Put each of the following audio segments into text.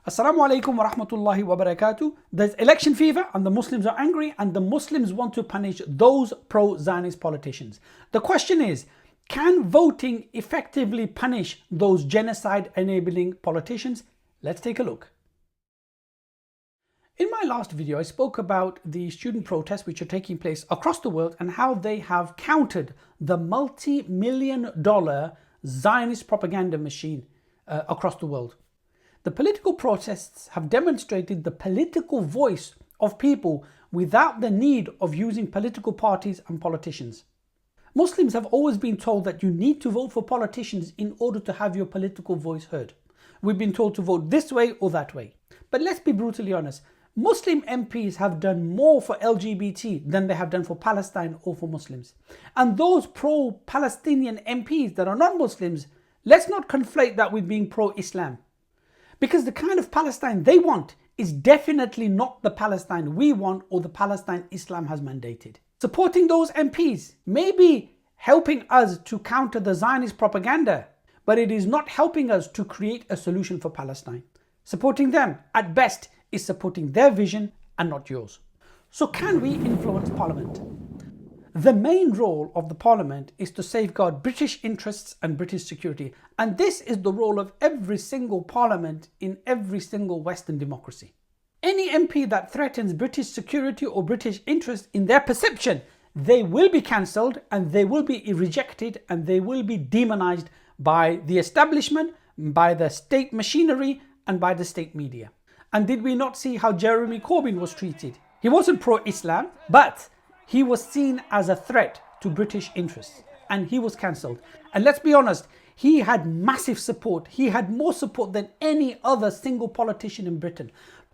Assalamu alaikum wa rahmatullahi wa barakatuh. There's election fever and the Muslims are angry and the Muslims want to punish those pro-Zionist politicians. The question is, can voting effectively punish those genocide-enabling politicians? Let's take a look. In my last video, I spoke about the student protests which are taking place across the world and how they have countered the multi-million-dollar Zionist propaganda machine across the world. The political protests have demonstrated the political voice of people without the need of using political parties and politicians. Muslims have always been told that you need to vote for politicians in order to have your political voice heard. We've been told to vote this way or that way. But let's be brutally honest. Muslim MPs have done more for LGBT than they have done for Palestine or for Muslims. And those pro-Palestinian MPs that are non-Muslims, let's not conflate that with being pro-Islam. Because the kind of Palestine they want is definitely not the Palestine we want or the Palestine Islam has mandated. Supporting those MPs may be helping us to counter the Zionist propaganda, but it is not helping us to create a solution for Palestine. Supporting them, at best, is supporting their vision and not yours. So can we influence Parliament? The main role of the Parliament is to safeguard British interests and British security, and this is the role of every single Parliament in every single Western democracy. Any MP that threatens British security or British interests in their perception, they will be cancelled and they will be rejected and they will be demonised by the establishment, by the state machinery and by the state media. And did we not see how Jeremy Corbyn was treated? He wasn't pro-Islam, but he was seen as a threat to British interests and he was cancelled. And let's be honest, he had massive support. He had more support than any other single politician in Britain.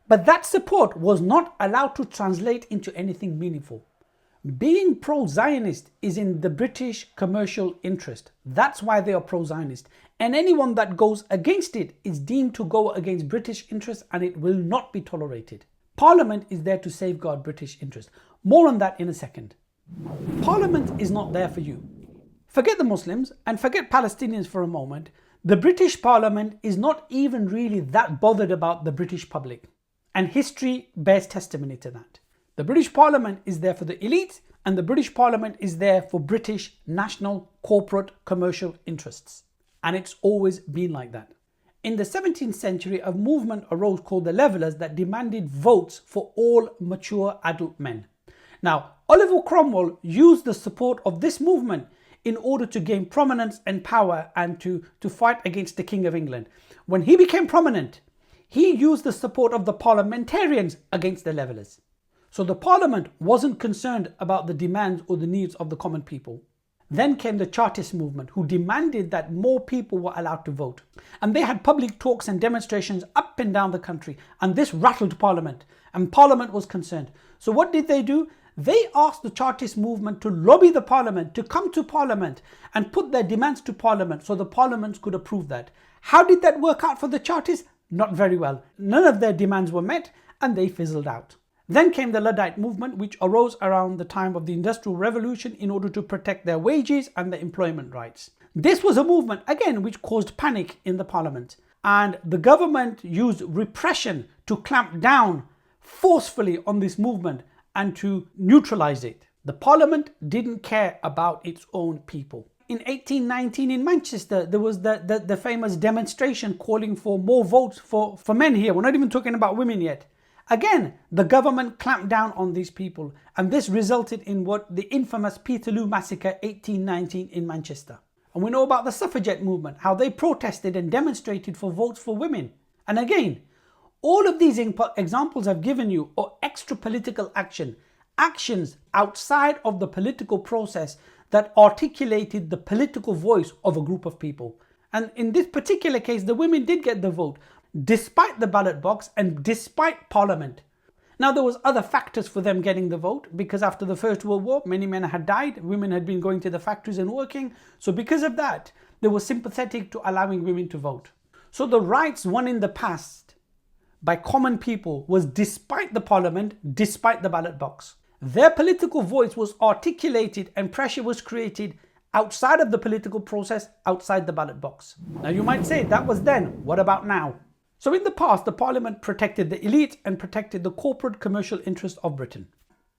But that support was not allowed to translate into anything meaningful. Being pro-Zionist is in the British commercial interest. That's why they are pro-Zionist. And anyone that goes against it is deemed to go against British interests and it will not be tolerated. Parliament is there to safeguard British interests. More on that in a second. Parliament is not there for you. Forget the Muslims and forget Palestinians for a moment. The British Parliament is not even really that bothered about the British public. And history bears testimony to that. The British Parliament is there for the elite and the British Parliament is there for British national, corporate, commercial interests. And it's always been like that. In the 17th century, a movement arose called the Levellers that demanded votes for all mature adult men. Now, Oliver Cromwell used the support of this movement in order to gain prominence and power and to fight against the King of England. When he became prominent, he used the support of the parliamentarians against the Levellers. So the Parliament wasn't concerned about the demands or the needs of the common people. Then came the Chartist movement, who demanded that more people were allowed to vote. And they had public talks and demonstrations up and down the country. And this rattled Parliament. And Parliament was concerned. So what did they do? They asked the Chartist movement to lobby the Parliament, to come to Parliament and put their demands to Parliament so the Parliament could approve that. How did that work out for the Chartists? Not very well. None of their demands were met and they fizzled out. Then came the Luddite movement, which arose around the time of the Industrial Revolution in order to protect their wages and their employment rights. This was a movement, again, which caused panic in the Parliament. And the government used repression to clamp down forcefully on this movement and to neutralize it. The Parliament didn't care about its own people. In 1819 in Manchester, there was the famous demonstration calling for more votes for men here. We're not even talking about women yet. Again, the government clamped down on these people, and this resulted in what the infamous Peterloo Massacre 1819 in Manchester. And we know about the suffragette movement, how they protested and demonstrated for votes for women. And again, all of these examples I've given you are extra political actions outside of the political process that articulated the political voice of a group of people. And in this particular case, the women did get the vote, despite the ballot box and despite Parliament. Now, there was other factors for them getting the vote, because after the First World War, many men had died, women had been going to the factories and working. So because of that, they were sympathetic to allowing women to vote. So the rights won in the past by common people was despite the Parliament, despite the ballot box. Their political voice was articulated and pressure was created outside of the political process, outside the ballot box. Now you might say that was then, what about now? So in the past, the Parliament protected the elite and protected the corporate commercial interest of Britain.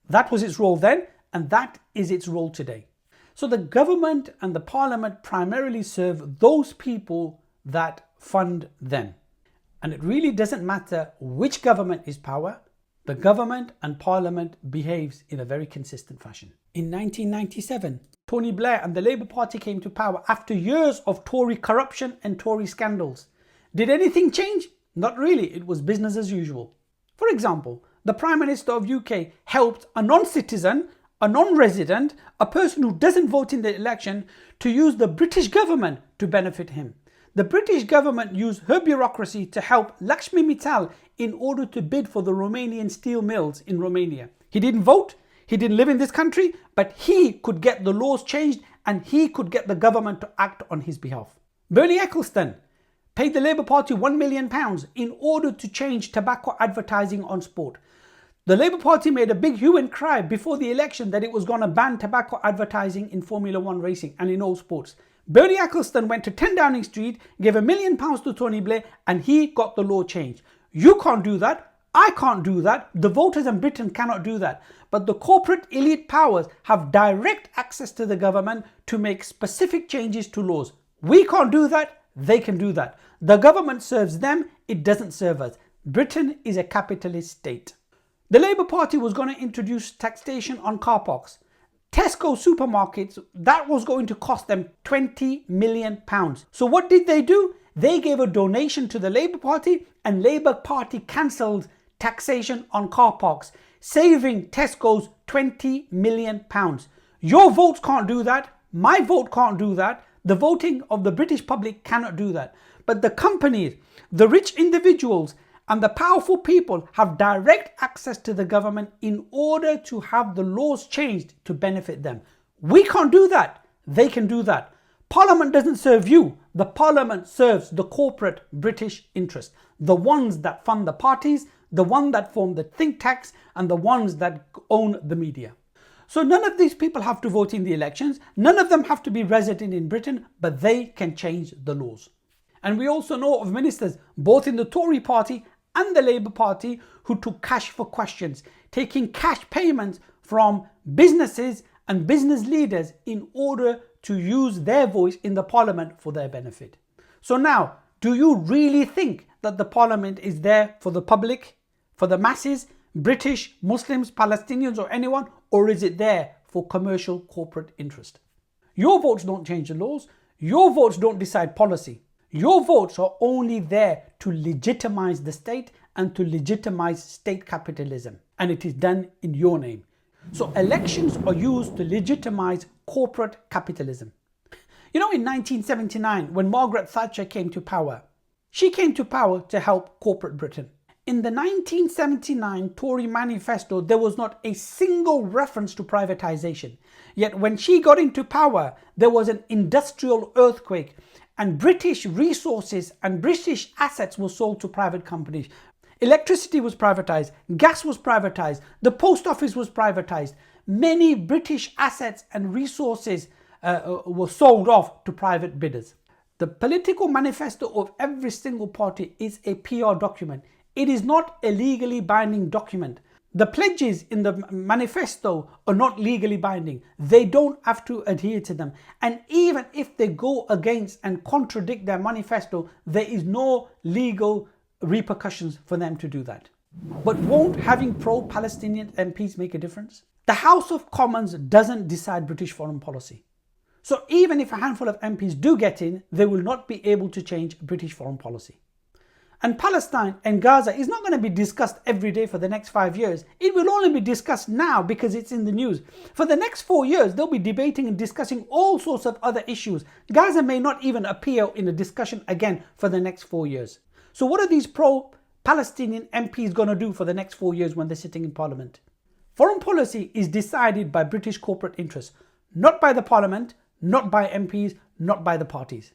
That was its role then, and that is its role today. So the government and the Parliament primarily serve those people that fund them. And it really doesn't matter which government is power, the government and Parliament behaves in a very consistent fashion. In 1997, Tony Blair and the Labour Party came to power after years of Tory corruption and Tory scandals. Did anything change? Not really, it was business as usual. For example, the Prime Minister of UK helped a non-citizen, a non-resident, a person who doesn't vote in the election to use the British government to benefit him. The British government used her bureaucracy to help Lakshmi Mittal in order to bid for the Romanian steel mills in Romania. He didn't vote, he didn't live in this country, but he could get the laws changed and he could get the government to act on his behalf. Bernie Ecclestone paid the Labour Party £1 million in order to change tobacco advertising on sport. The Labour Party made a big hue and cry before the election that it was going to ban tobacco advertising in Formula 1 racing and in all sports. Bernie Ecclestone went to 10 Downing Street, gave £1 million to Tony Blair, and he got the law changed. You can't do that. I can't do that. The voters in Britain cannot do that. But the corporate elite powers have direct access to the government to make specific changes to laws. We can't do that. They can do that. The government serves them. It doesn't serve us. Britain is a capitalist state. The Labour Party was going to introduce taxation on car parks. Tesco supermarkets, that was going to cost them £20 million. So what did they do? They gave a donation to the Labour Party and Labour Party cancelled taxation on car parks, saving Tesco's £20 million. Your votes can't do that. My vote can't do that. The voting of the British public cannot do that. But the companies, the rich individuals, and the powerful people have direct access to the government in order to have the laws changed to benefit them. We can't do that. They can do that. Parliament doesn't serve you. The Parliament serves the corporate British interest. The ones that fund the parties, the ones that form the think tanks, and the ones that own the media. So none of these people have to vote in the elections. None of them have to be resident in Britain, but they can change the laws. And we also know of ministers, both in the Tory party and the Labour Party, who took cash for questions, taking cash payments from businesses and business leaders in order to use their voice in the Parliament for their benefit. So now, do you really think that the Parliament is there for the public, for the masses, British, Muslims, Palestinians or anyone, or is it there for commercial corporate interest? Your votes don't change the laws. Your votes don't decide policy. Your votes are only there to legitimize the state and to legitimize state capitalism. And it is done in your name. So elections are used to legitimize corporate capitalism. You know, in 1979, when Margaret Thatcher came to power, she came to power to help corporate Britain. In the 1979 Tory manifesto, there was not a single reference to privatization. Yet when she got into power, there was an industrial earthquake and British resources and British assets were sold to private companies. Electricity was privatized, gas was privatized, the post office was privatized. Many British assets and resources were sold off to private bidders. The political manifesto of every single party is a PR document. It is not a legally binding document. The pledges in the manifesto are not legally binding. They don't have to adhere to them. And even if they go against and contradict their manifesto, there is no legal repercussions for them to do that. But won't having pro-Palestinian MPs make a difference? The House of Commons doesn't decide British foreign policy. So even if a handful of MPs do get in, they will not be able to change British foreign policy. And Palestine and Gaza is not going to be discussed every day for the next 5 years. It will only be discussed now because it's in the news. For the next 4 years, they'll be debating and discussing all sorts of other issues. Gaza may not even appear in a discussion again for the next 4 years. So what are these pro-Palestinian MPs going to do for the next 4 years when they're sitting in Parliament? Foreign policy is decided by British corporate interests, not by the Parliament, not by MPs, not by the parties.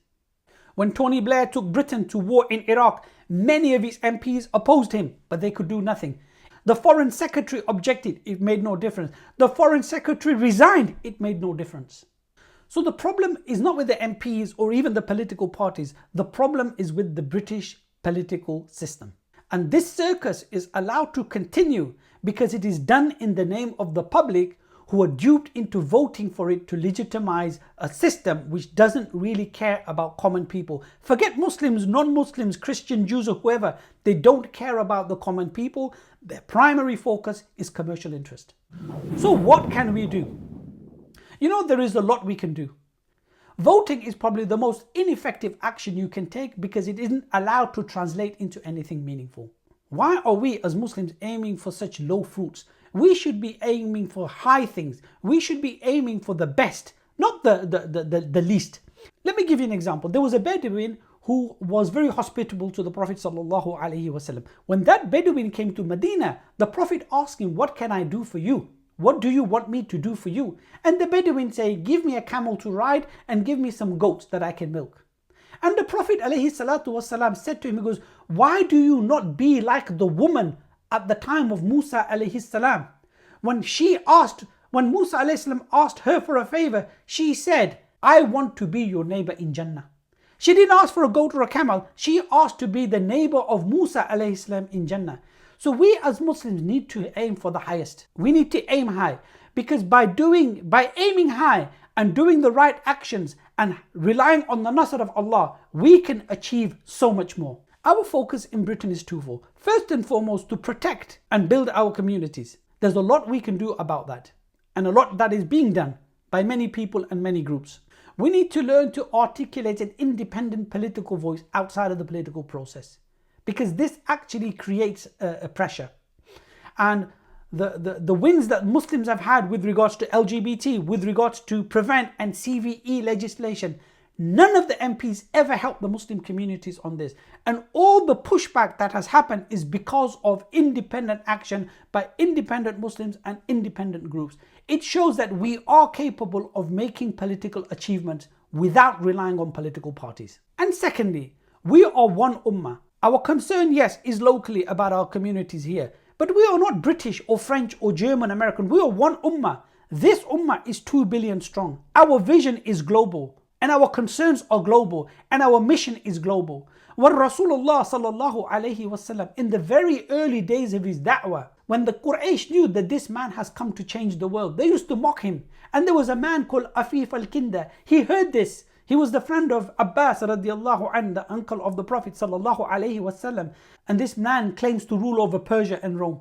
When Tony Blair took Britain to war in Iraq, many of his MPs opposed him, but they could do nothing. The Foreign Secretary objected, it made no difference. The Foreign Secretary resigned, it made no difference. So the problem is not with the MPs or even the political parties. The problem is with the British political system. And this circus is allowed to continue because it is done in the name of the public who are duped into voting for it to legitimize a system which doesn't really care about common people. Forget Muslims, non-Muslims, Christian, Jews or whoever. They don't care about the common people. Their primary focus is commercial interest. So what can we do? You know, there is a lot we can do. Voting is probably the most ineffective action you can take because it isn't allowed to translate into anything meaningful. Why are we as Muslims aiming for such low fruits? We should be aiming for high things. We should be aiming for the best, not the least. Let me give you an example. There was a Bedouin who was very hospitable to the Prophet ﷺ. When that Bedouin came to Medina, the Prophet asked him, "What can I do for you? What do you want me to do for you?" And the Bedouin said, "Give me a camel to ride and give me some goats that I can milk." And the Prophet ﷺ said to him, he goes, "Why do you not be like the woman at the time of Musa ﷺ? When Musa ﷺ asked her for a favor, she said, 'I want to be your neighbor in Jannah.'" She didn't ask for a goat or a camel. She asked to be the neighbor of Musa ﷺ in Jannah. So we as Muslims need to aim for the highest. We need to aim high, because by aiming high and doing the right actions and relying on the nasr of Allah, we can achieve so much more. Our focus in Britain is twofold. First and foremost, to protect and build our communities. There's a lot we can do about that, and a lot that is being done by many people and many groups. We need to learn to articulate an independent political voice outside of the political process, because this actually creates a pressure. And the wins that Muslims have had with regards to LGBT, with regards to prevent and CVE legislation, none of the MPs ever helped the Muslim communities on this. And all the pushback that has happened is because of independent action by independent Muslims and independent groups. It shows that we are capable of making political achievements without relying on political parties. And secondly, we are one ummah. Our concern, yes, is locally about our communities here, but we are not British or French or German, American. We are one ummah. This ummah is 2 billion strong. Our vision is global, and our concerns are global, and our mission is global. When Rasulullah sallallahu alayhi wasallam, in the very early days of his da'wah, when the Quraysh knew that this man has come to change the world, they used to mock him. And there was a man called Afif al-Kinda. He heard this. He was the friend of Abbas radiallahu anhu, the uncle of the Prophet sallallahu alayhi wasallam. And this man claims to rule over Persia and Rome.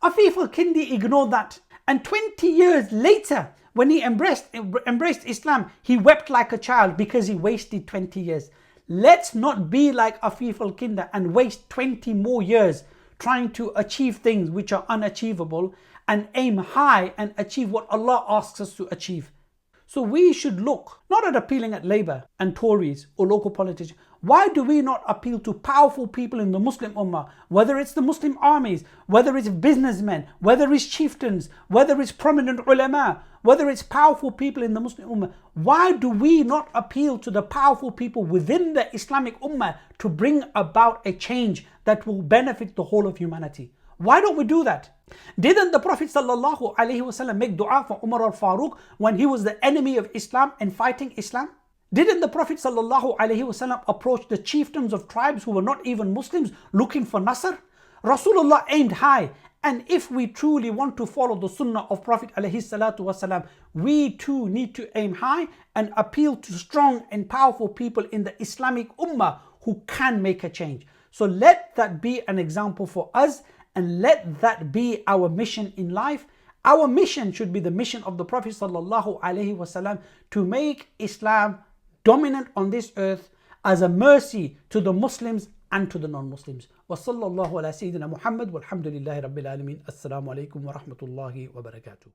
Afif al-Kindi ignored that. And 20 years later, when he embraced Islam, he wept like a child because he wasted 20 years. Let's not be like Afif al-Kinda and waste 20 more years trying to achieve things which are unachievable, and aim high and achieve what Allah asks us to achieve. So we should look not at appealing at Labour and Tories or local politicians. Why do we not appeal to powerful people in the Muslim Ummah, whether it's the Muslim armies, whether it's businessmen, whether it's chieftains, whether it's prominent ulama, whether it's powerful people in the Muslim Ummah? Why do we not appeal to the powerful people within the Islamic Ummah to bring about a change that will benefit the whole of humanity? Why don't we do that? Didn't the Prophet ﷺ make dua for Umar al-Faruq when he was the enemy of Islam and fighting Islam? Didn't the Prophet ﷺ approach the chieftains of tribes who were not even Muslims looking for Nasr? Rasulullah aimed high. And if we truly want to follow the sunnah of Prophet ﷺ, we too need to aim high and appeal to strong and powerful people in the Islamic Ummah who can make a change. So let that be an example for us, and let that be our mission in life. Our mission should be the mission of the Prophet ﷺ, to make Islam dominant on this earth as a mercy to the Muslims and to the non-Muslims. Wa sallallahu ala Sayyidina Muhammad walhamdulillahi rabbil alameen. Assalamu alaikum wa rahmatullahi wa barakatuh.